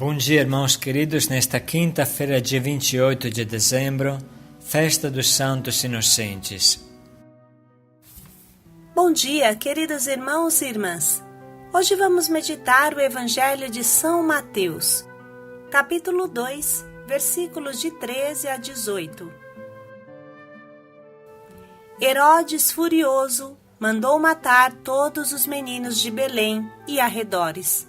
Bom dia, irmãos queridos, nesta quinta-feira, dia 28 de dezembro, festa dos Santos Inocentes. Bom dia, queridos irmãos e irmãs. Hoje vamos meditar o Evangelho de São Mateus, capítulo 2, versículos de 13 a 18. Herodes, furioso, mandou matar todos os meninos de Belém e arredores.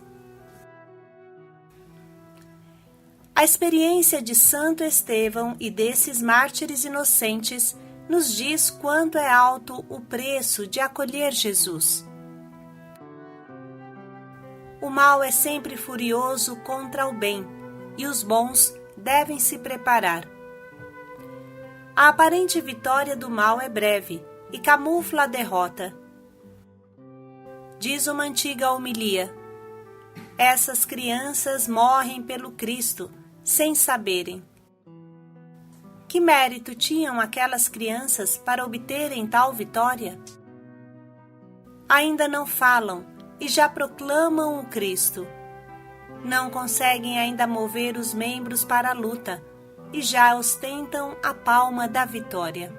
A experiência de Santo Estevão e desses mártires inocentes nos diz quanto é alto o preço de acolher Jesus. O mal é sempre furioso contra o bem, e os bons devem se preparar. A aparente vitória do mal é breve e camufla a derrota. Diz uma antiga homilia: essas crianças morrem pelo Cristo, sem saberem. Que mérito tinham aquelas crianças para obterem tal vitória? Ainda não falam e já proclamam o Cristo. Não conseguem ainda mover os membros para a luta e já ostentam a palma da vitória.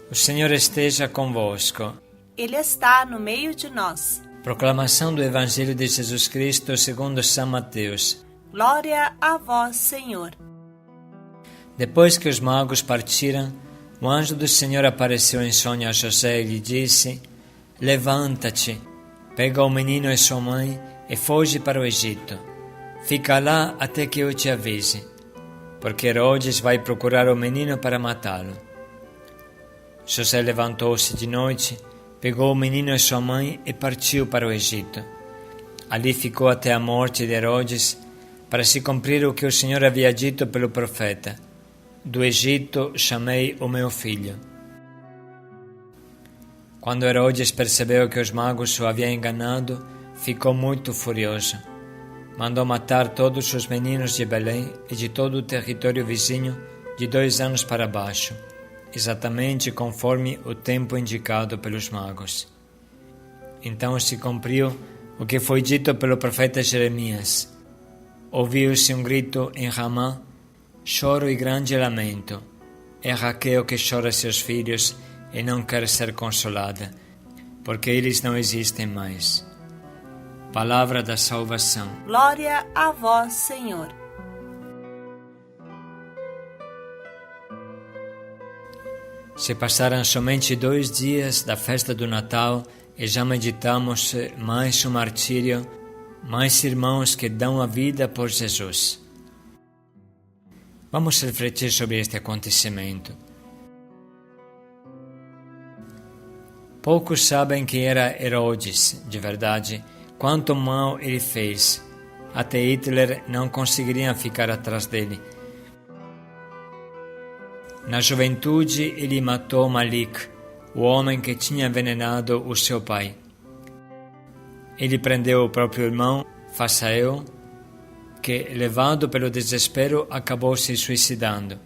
O Senhor esteja convosco. Ele está no meio de nós. Proclamação do Evangelho de Jesus Cristo segundo São Mateus. Glória a vós, Senhor. Depois que os magos partiram, o anjo do Senhor apareceu em sonho a José e lhe disse: levanta-te, pega o menino e sua mãe e foge para o Egito. Fica lá até que eu te avise, porque Herodes vai procurar o menino para matá-lo. José levantou-se de noite, pegou o menino e sua mãe e partiu para o Egito. Ali ficou até a morte de Herodes, para se cumprir o que o Senhor havia dito pelo profeta: do Egito chamei o meu filho. Quando Herodes percebeu que os magos o haviam enganado, ficou muito furioso. Mandou matar todos os meninos de Belém e de todo o território vizinho de 2 anos para baixo, exatamente conforme o tempo indicado pelos magos. Então se cumpriu o que foi dito pelo profeta Jeremias. Ouviu-se um grito em Ramá, choro e grande lamento. É Raquel que chora seus filhos e não quer ser consolada, porque eles não existem mais. Palavra da salvação. Glória a vós, Senhor. Se passaram somente 2 dias da festa do Natal e já meditamos mais um martírio, mais irmãos que dão a vida por Jesus. Vamos refletir sobre este acontecimento. Poucos sabem quem era Herodes, de verdade, quanto mal ele fez. Até Hitler não conseguiria ficar atrás dele. Na juventude, ele matou Malik, o homem que tinha envenenado o seu pai. Ele prendeu o próprio irmão, Fasael, que, levado pelo desespero, acabou se suicidando.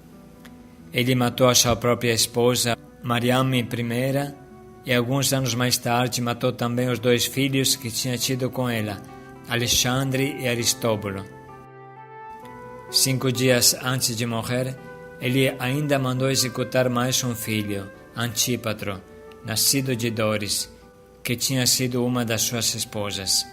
Ele matou a sua própria esposa, Mariame I, e alguns anos mais tarde matou também os 2 filhos que tinha tido com ela, Alexandre e Aristóbulo. 5 dias antes de morrer, ele ainda mandou executar mais um filho, Antípatro, nascido de Doris, que tinha sido uma das suas esposas.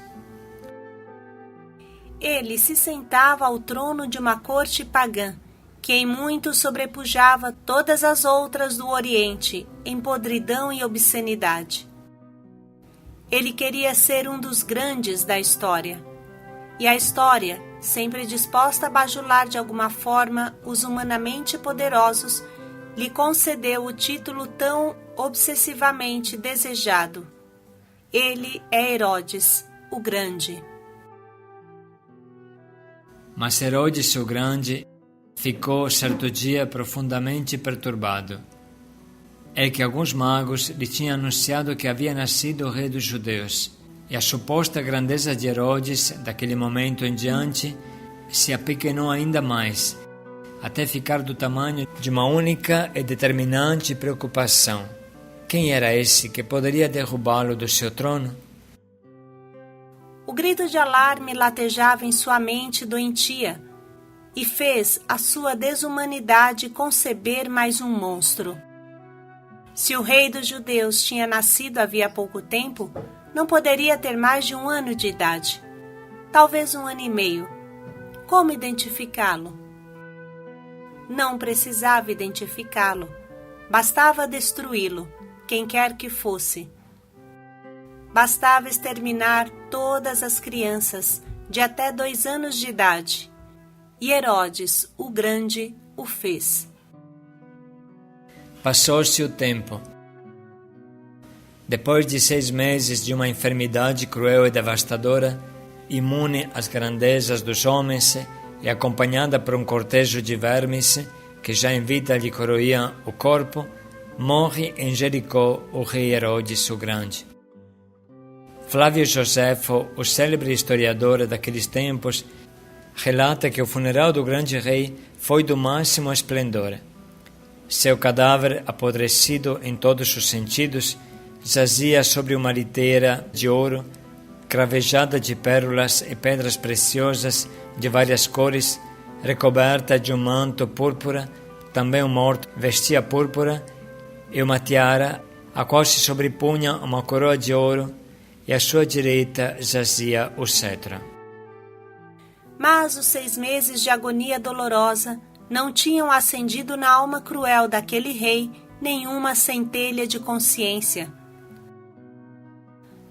Ele se sentava ao trono de uma corte pagã, que em muito sobrepujava todas as outras do Oriente, em podridão e obscenidade. Ele queria ser um dos grandes da história. E a história, sempre disposta a bajular de alguma forma os humanamente poderosos, lhe concedeu o título tão obsessivamente desejado. Ele é Herodes, o Grande. Mas Herodes o Grande ficou certo dia profundamente perturbado. É que alguns magos lhe tinham anunciado que havia nascido o rei dos judeus, e a suposta grandeza de Herodes, daquele momento em diante, se apequenou ainda mais, até ficar do tamanho de uma única e determinante preocupação: quem era esse que poderia derrubá-lo do seu trono? O O grito de alarme latejava em sua mente doentia e fez a sua desumanidade conceber mais um monstro. Se o rei dos judeus tinha nascido havia pouco tempo, não poderia ter mais de 1 ano de idade. Talvez 1 ano e meio. Como identificá-lo? Não precisava identificá-lo. Bastava destruí-lo, quem quer que fosse. Bastava exterminar todas as crianças de até 2 anos de idade. E Herodes, o Grande, o fez. Passou-se o tempo. Depois de 6 meses de uma enfermidade cruel e devastadora, imune às grandezas dos homens e acompanhada por um cortejo de vermes que já em vida lhe corroíam o corpo, morre em Jericó o rei Herodes o Grande. Flávio Josefo, o célebre historiador daqueles tempos, relata que o funeral do grande rei foi do máximo esplendor. Seu cadáver, apodrecido em todos os sentidos, jazia sobre uma liteira de ouro, cravejada de pérolas e pedras preciosas de várias cores, recoberta de um manto púrpura. Também o morto vestia púrpura e uma tiara, a qual se sobrepunha uma coroa de ouro, e à sua direita jazia o cetro. Mas os 6 meses de agonia dolorosa não tinham acendido na alma cruel daquele rei nenhuma centelha de consciência.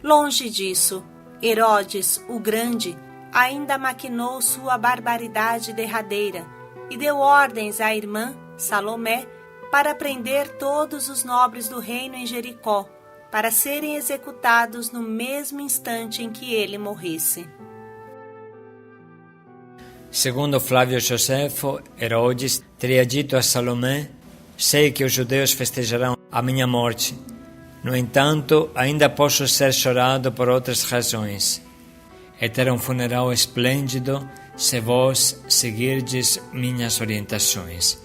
Longe disso, Herodes, o Grande, ainda maquinou sua barbaridade derradeira e deu ordens à irmã, Salomé, para prender todos os nobres do reino em Jericó, para serem executados no mesmo instante em que ele morresse. Segundo Flávio Josefo, Herodes teria dito a Salomé: sei que os judeus festejarão a minha morte. No entanto, ainda posso ser chorado por outras razões. E ter um funeral esplêndido se vós seguirdes minhas orientações.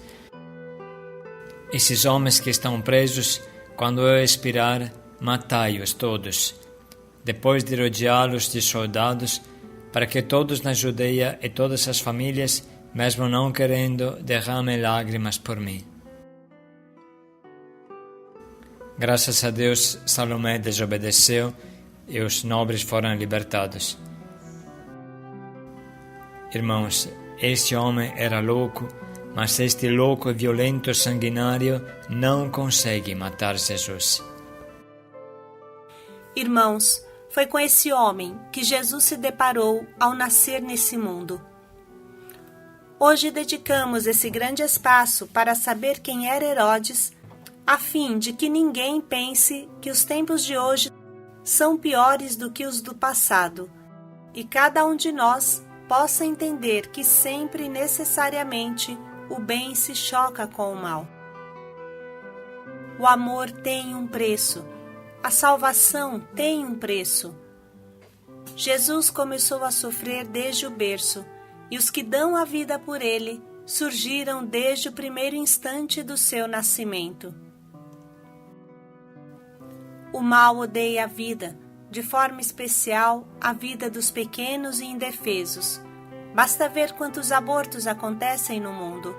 Esses homens que estão presos, quando eu expirar, matai-os todos, depois de rodeá-los de soldados, para que todos na Judeia e todas as famílias, mesmo não querendo, derramem lágrimas por mim. Graças a Deus, Salomé desobedeceu e os nobres foram libertados. Irmãos, este homem era louco, mas este louco e violento sanguinário não consegue matar Jesus. Irmãos, foi com esse homem que Jesus se deparou ao nascer nesse mundo. Hoje dedicamos esse grande espaço para saber quem era Herodes, a fim de que ninguém pense que os tempos de hoje são piores do que os do passado, e cada um de nós possa entender que sempre necessariamente o bem se choca com o mal. O amor tem um preço. A salvação tem um preço. Jesus começou a sofrer desde o berço, e os que dão a vida por ele surgiram desde o primeiro instante do seu nascimento. O mal odeia a vida, de forma especial a vida dos pequenos e indefesos. Basta ver quantos abortos acontecem no mundo.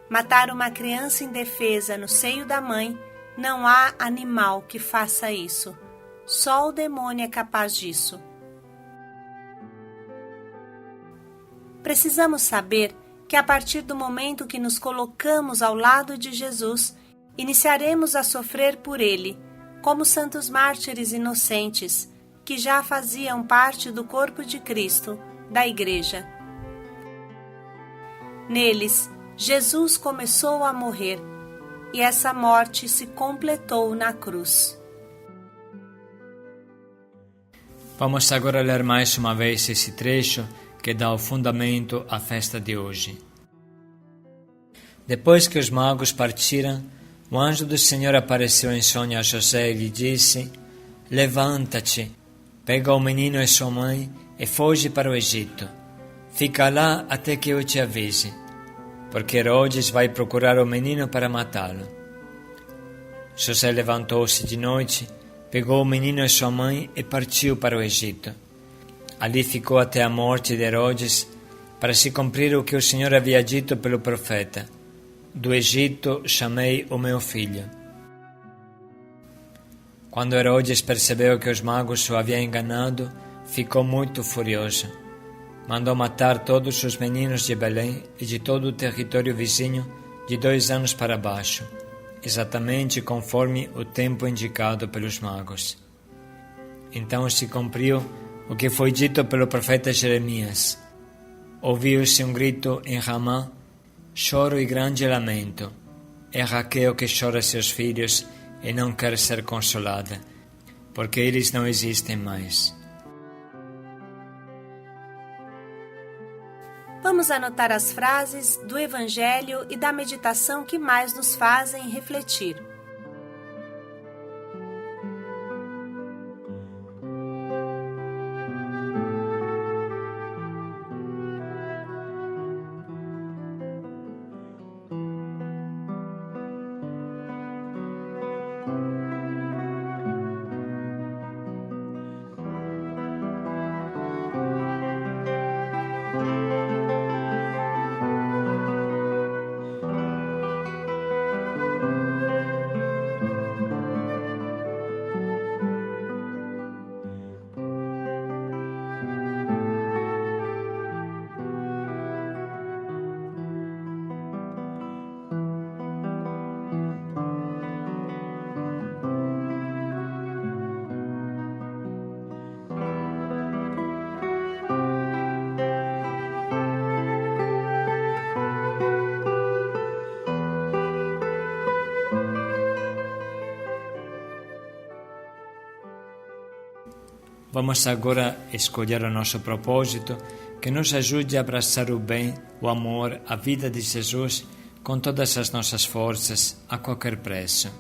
Matar uma criança indefesa no seio da mãe, não há animal que faça isso. Só o demônio é capaz disso. Precisamos saber que a partir do momento que nos colocamos ao lado de Jesus, iniciaremos a sofrer por ele, como santos mártires inocentes, que já faziam parte do corpo de Cristo, da Igreja. Neles, Jesus começou a morrer, e essa morte se completou na cruz. Vamos agora ler mais uma vez esse trecho que dá o fundamento à festa de hoje. Depois que os magos partiram, o anjo do Senhor apareceu em sonho a José e lhe disse: levanta-te, pega o menino e sua mãe e foge para o Egito. Fica lá até que eu te avise, porque Herodes vai procurar o menino para matá-lo. José levantou-se de noite, pegou o menino e sua mãe e partiu para o Egito. Ali ficou até a morte de Herodes, para se cumprir o que o Senhor havia dito pelo profeta: do Egito chamei o meu filho. Quando Herodes percebeu que os magos o haviam enganado, ficou muito furioso. Mandou matar todos os meninos de Belém e de todo o território vizinho de 2 anos para baixo, exatamente conforme o tempo indicado pelos magos. Então se cumpriu o que foi dito pelo profeta Jeremias. Ouviu-se um grito em Ramá, choro e grande lamento. É Raquel que chora seus filhos e não quer ser consolada, porque eles não existem mais. Vamos anotar as frases do Evangelho e da meditação que mais nos fazem refletir. Vamos agora escolher o nosso propósito, que nos ajude a abraçar o bem, o amor, a vida de Jesus com todas as nossas forças, a qualquer preço.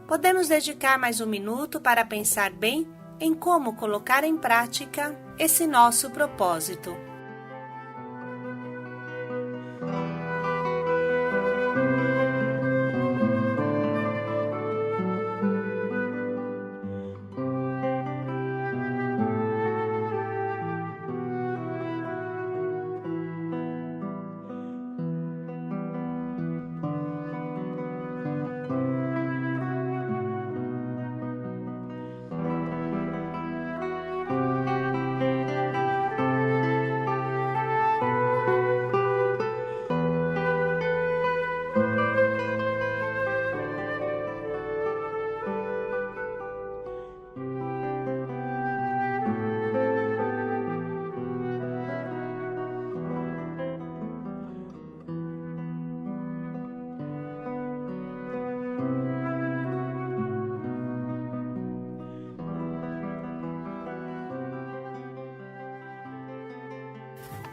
Podemos dedicar mais um minuto para pensar bem em como colocar em prática esse nosso propósito.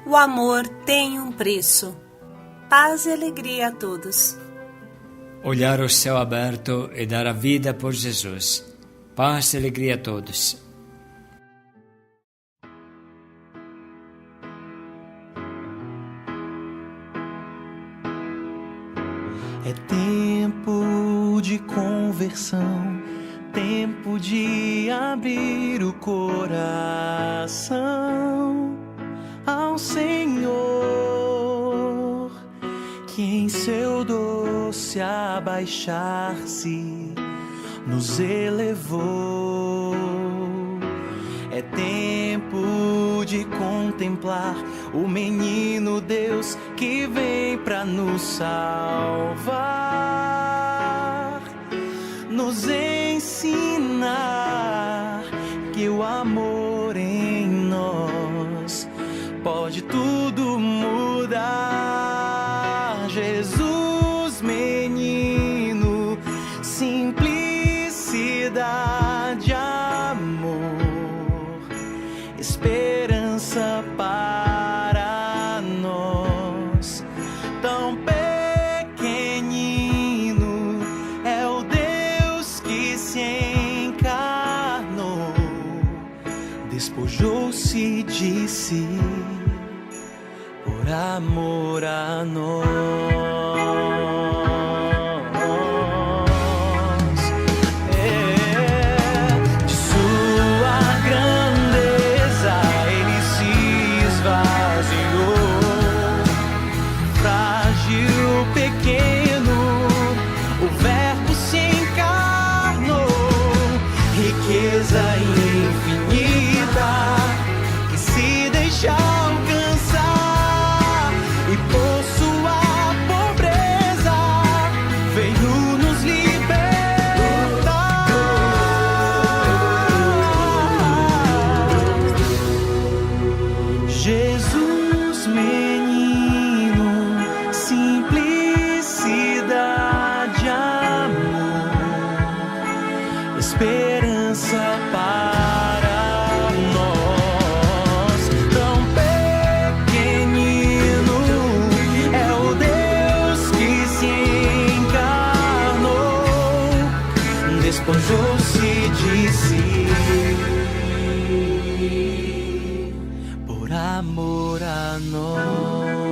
O amor tem um preço. Paz e alegria a todos. Olhar o céu aberto e dar a vida por Jesus. Paz e alegria a todos. É tempo de conversão, tempo de abrir o coração ao Senhor, que em seu doce abaixar-se nos elevou. É tempo de contemplar o menino Deus que vem pra nos salvar, nos ensinar que o amor em nós pode tudo mudar. Jesus, menino, simplicidade, amor, esperança para nós. Tão pequenino é o Deus que se encarnou, despojou-se de si por amor a nós. De sua grandeza ele se esvaziou, frágil, pequeno, o verbo se encarnou, riqueza infinita que se deixa alcançar, e por sua pobreza veio nos libertar. Jesus, menino, simplicidade, amor, esperança para nós. Tão pequenino é o Deus que se encarnou, despojou-se de si por amor a nós.